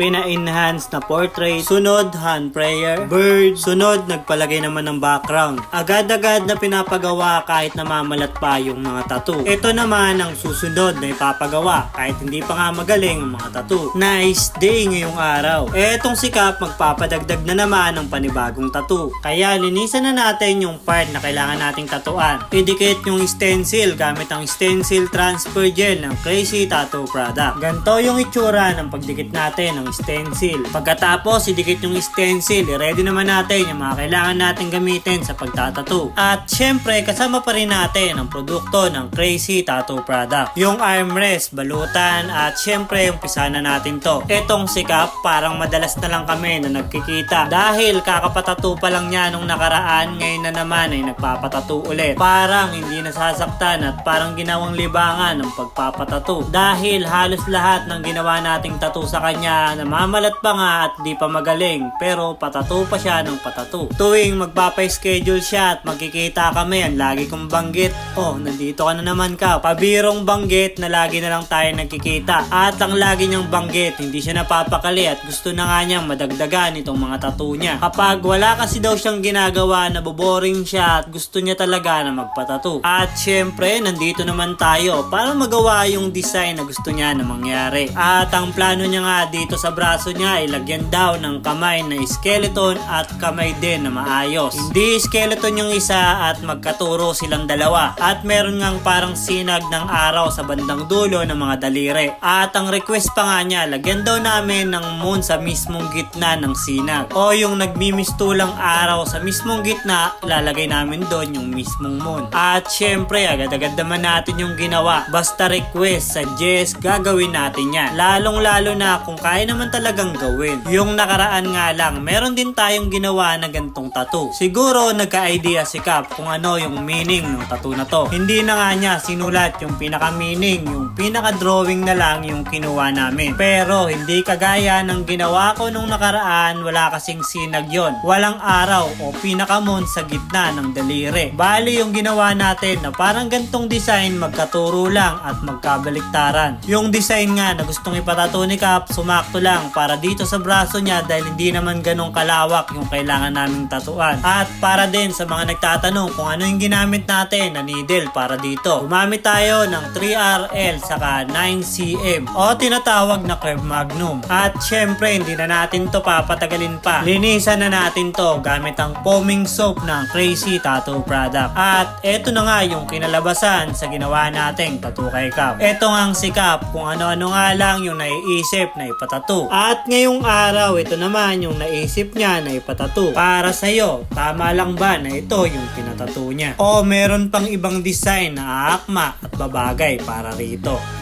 pina-enhance na portrait, sunod hand prayer, bird, sunod nagpalagay naman ng background. Agad-agad na pinapagawa kahit namamalat pa yung mga tattoo. Ito naman ang susunod na ipapagawa kahit hindi pa nga magaling ang mga tattoo. Nice day ngayong araw. Etong si Cap magpapadagdag na naman ng panibagong tattoo. Kaya linisan na natin yung part na kailangan nating tatuan. Idikit yung stencil gamit ang stencil transfer gel ng Crazy Tattoo Product. Ganto yung itsura ng pagdikit natin ng stencil. Pagkatapos idikit yung stencil, i-ready naman natin yung mga kailangan natin gamitin sa pagtatattoo. At syempre kasama pa rin natin ang produkto ng Crazy Tattoo Product. Yung armrest, balutan at syempre umpisa na natin to. Etong si Cap parang madalas na lang kami na nagkikita dahil kakapatattoo pa lang niya nung nakaraan, ngayon na naman ay nagpapatattoo ulit. Parang hindi nasasaktan at parang ginawang libangan ng pagpapatattoo dahil halos lahat ng ginawa nating tattoo sa kanya namamalat pa nga at di pa magaling pero patattoo pa siya ng patattoo. Tuwing magpapa-schedule siya at magkikita kami, ang lagi kong banggit, oh nandito ka na naman ka. Pabirong banggit na lagi na lang tayo nagkikita at ang lagi niyang banggit hindi siya napapakali at gusto na nga niyang madagdagan itong mga tattoo niya. Kapag wala kasi daw siyang ginagawa, naboboring siya at gusto niya talaga na magpatattoo. At syempre nandito naman tayo para magawa yung design na gusto niya na mangyari. At ang plano niya nga dito sa braso niya ay lagyan daw ng kamay na skeleton at kamay din na maayos. Hindi skeleton yung isa at magkaturo silang dalawa. At meron ngang parang sinag ng araw sa bandang dulo ng mga daliri. At ang request pa nga niya, lagyan daw namin ng moon sa mismong gitna ng sinag. O yung nagmimistulang araw sa mismong gitna, lalagay namin doon yung mismong moon. At syempre, agad-agad naman natin yung ginawa. Basta request, suggest, gagawin natin yan. Lalong-lalo na kung kaya naman talagang gawin. Yung nakaraan nga lang, meron din tayong ginawa na gantong tattoo. Siguro nagka-idea si Cap kung ano yung meaning ng tattoo na to. Hindi na nga niya sinulat yung pinaka-meaning, yung pinaka-drawing na lang yung kinuha namin. Pero hindi kagaya ng ginawa ko nung nakaraan, wala kasing sinag yon. Walang araw o pinaka-moon sa gitna ng daliri. Bali yung ginawa natin na parang gantong design, magkaturo lang at magkabaliktaran. Yung design nga na gustong ipatato ni Cap, sumakto lang para dito sa braso niya dahil hindi naman ganong kalawak yung kailangan naming tatuan. At para din sa mga nagtatanong kung ano yung ginamit natin na needle para dito, gumamit tayo ng 3RL saka 9cm o tinatawag na Curve Magnum. At syempre hindi na natin to papatagalin pa. Linisan na natin to gamit ang foaming soap ng Crazy Tattoo Product. At eto na nga yung kinalabasan sa ginawa nating tattoo kay Cap. Eto nga ang si Cap kung ano-ano nga lang yung naiisip na ipatattoo. At ngayong araw, ito naman yung naisip niya na ipatattoo. Para sa'yo, tama lang ba na ito yung pinatattoo niya? O meron pang ibang design na aakma at babagay para rito?